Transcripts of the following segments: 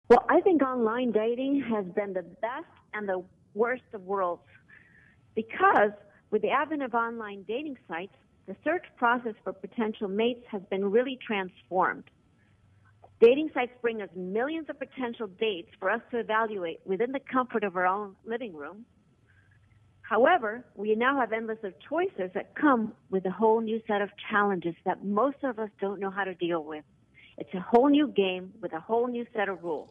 Well, I think online dating has been the best and the worst of worlds because with the advent of online dating sites, the search process for potential mates has been really transformed. Dating sites bring us millions of potential dates for us to evaluate within the comfort of our own living room. However, we now have endless of choices that come with a whole new set of challenges that most of us don't know how to deal with. It's a whole new game with a whole new set of rules.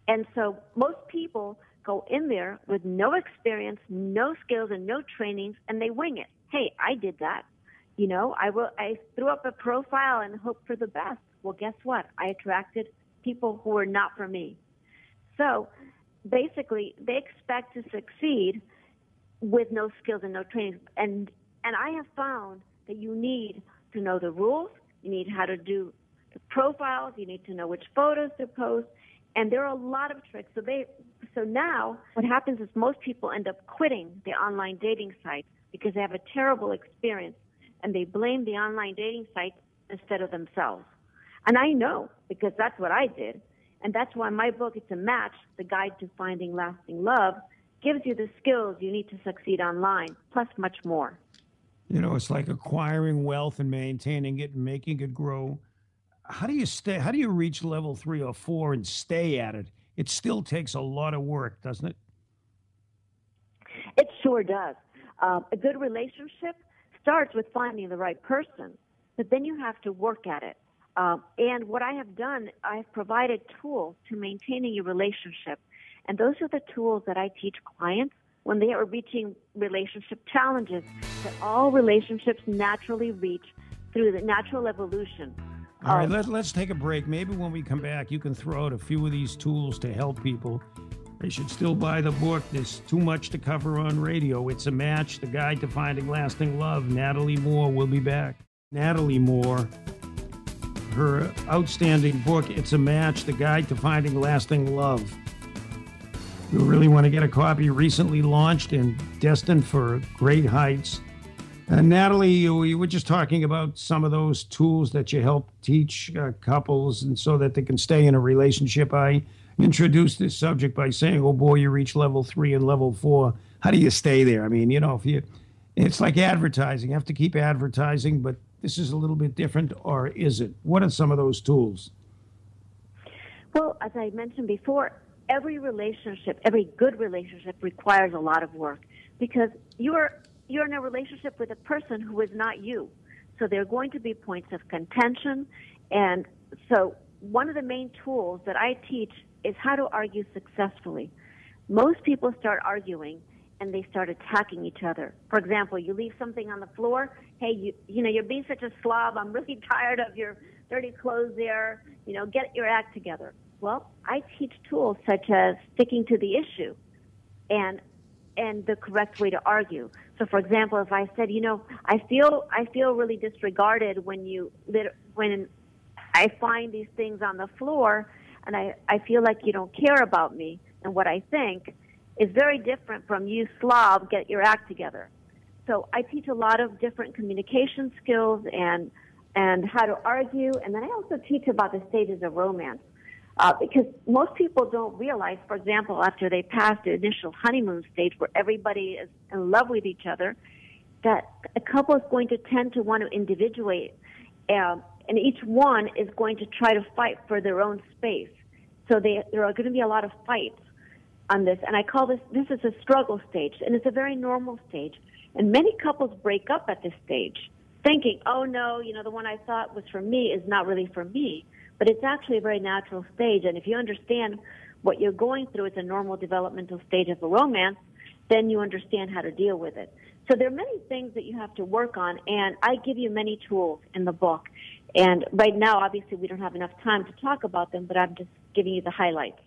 And so most people go in there with no experience, no skills, and no trainings, and they wing it. Hey, I did that. I threw up a profile and hoped for the best. Well, guess what? I attracted people who were not for me. So basically, they expect to succeed with no skills and no training. And I have found that you need to know the rules. You need how to do the profiles. You need to know which photos to post. And there are a lot of tricks. So now what happens is most people end up quitting the online dating site because they have a terrible experience and they blame the online dating site instead of themselves. And I know because that's what I did. And that's why my book, It's a Match, The Guide to Finding Lasting Love, gives you the skills you need to succeed online, plus much more. It's like acquiring wealth and maintaining it and making it grow. How do you reach level 3 or 4 and stay at it? It still takes a lot of work, doesn't it? It sure does. A good relationship starts with finding the right person, but then you have to work at it. And what I have done, I've provided tools to maintaining your relationship. And those are the tools that I teach clients when they are reaching relationship challenges that all relationships naturally reach through the natural evolution. All right, let's take a break. Maybe when we come back, you can throw out a few of these tools to help people. They should still buy the book. There's too much to cover on radio. It's a Match, The Guide to Finding Lasting Love. Natalie Moore will be back. Natalie Moore, her outstanding book, It's a Match, The Guide to Finding Lasting Love. You really want to get a copy, recently launched and destined for great heights. Natalie, you were just talking about some of those tools that you help teach couples and so that they can stay in a relationship. I introduced this subject by saying, oh boy, you reach level 3 and level 4. How do you stay there? I mean, it's like advertising. You have to keep advertising, but this is a little bit different, or is it? What are some of those tools? Well, as I mentioned before, every good relationship requires a lot of work because you're in a relationship with a person who is not you. So there are going to be points of contention. And so one of the main tools that I teach is how to argue successfully. Most people start arguing and they start attacking each other. For example, you leave something on the floor. Hey, you're being such a slob. I'm really tired of your dirty clothes there. Get your act together. Well, I teach tools such as sticking to the issue and the correct way to argue. So, for example, if I said, I feel really disregarded when I find these things on the floor, and I feel like you don't care about me and what I think, is very different from you slob, get your act together. So I teach a lot of different communication skills and how to argue, and then I also teach about the stages of romance. Because most people don't realize, for example, after they pass the initial honeymoon stage where everybody is in love with each other, that a couple is going to tend to want to individuate, and each one is going to try to fight for their own space. So there are going to be a lot of fights on this, and I call this is a struggle stage, and it's a very normal stage. And many couples break up at this stage, thinking, oh no, the one I thought was for me is not really for me. But it's actually a very natural stage, and if you understand what you're going through, it's a normal developmental stage of a romance, then you understand how to deal with it. So there are many things that you have to work on, and I give you many tools in the book. And right now, obviously, we don't have enough time to talk about them, but I'm just giving you the highlights.